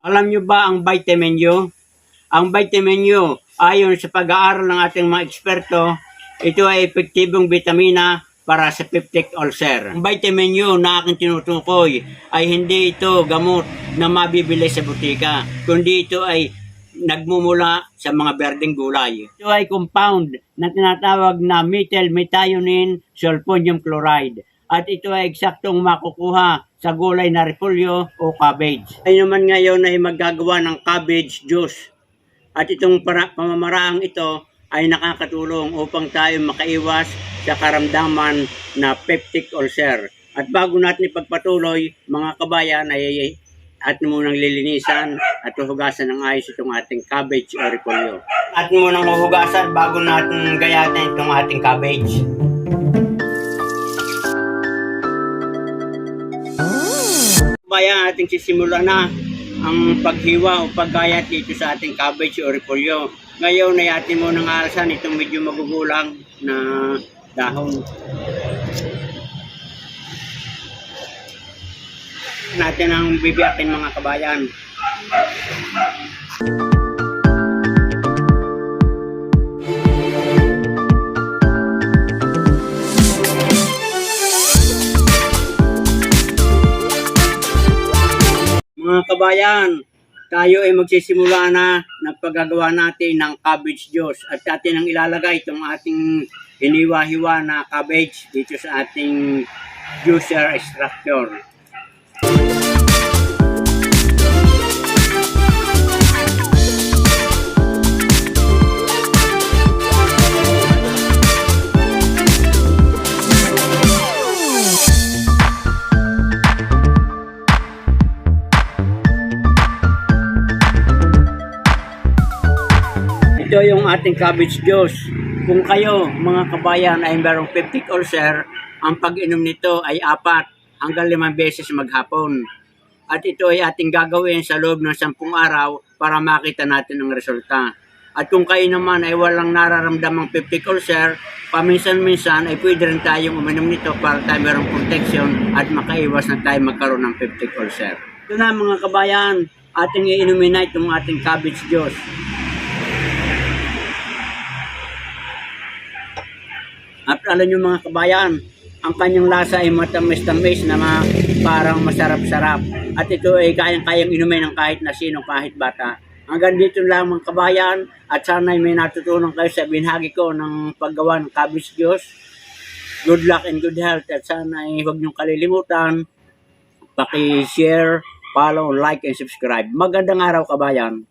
Alam nyo ba ang vitamin U? Ang vitamin U, ayon sa pag-aaral ng ating mga eksperto, ito ay epektibong vitamina para sa peptic ulcer. Ang vitamin U na aking tinutukoy ay hindi ito gamot na mabibili sa butika, kundi ito ay nagmumula sa mga berdeng gulay. Ito ay compound na tinatawag na methyl methionine sulfonium chloride. At ito ay eksaktong makukuha sa gulay na repolyo o cabbage. Tayo naman ngayon ay maggagawa ng cabbage juice. At itong pamamaraang ito ay nakakatulong upang tayo makaiwas sa karamdaman na peptic ulcer. At bago natin ipagpatuloy, mga kabayan, ay atin munang lilinisan at huhugasan ng ayos itong ating cabbage o repolyo. Atin munang huhugasan bago natin gayatin itong ating cabbage. Kaya ating sisimula na ang paghiwa o paggayat dito sa ating cabbage o repolyo. Ngayon ay atin mo nang alasan itong medyo magugulang na dahon. Natin ang bibiyakin mga kabayan. Mga kabayan, tayo ay magsisimula na ng paggagawa natin ng cabbage juice at atin ang ilalagay itong ating hiniwa-hiwa na cabbage dito sa ating juicer extractor. Ito yung ating cabbage juice. Kung kayo, mga kabayan, ay mayroong peptic ulcer, ang pag-inom nito ay 4 hanggang 5 beses maghapon. At ito ay ating gagawin sa loob ng 10 araw para makita natin ang resulta. At kung kayo naman ay walang nararamdamang peptic ulcer, paminsan-minsan ay pwede rin tayong uminom nito para tayo mayroong protection at makaiwas na tayo magkaroon ng peptic ulcer. Ito na mga kabayan, ating iinumin na itong ating cabbage juice. At alam nyo mga kabayan, ang kanyang lasa ay matamis-tamis na parang masarap-sarap. At ito ay kayang-kayang inumin ng kahit na sino, kahit bata. Hanggang dito lang mga kabayan, at sana ay may natutunan kayo sa binahagi ko ng paggawa ng cabbage juice. Good luck and good health, at sana ay huwag niyong kalilimutan, paki-share, follow, like, and subscribe. Magandang araw kabayan!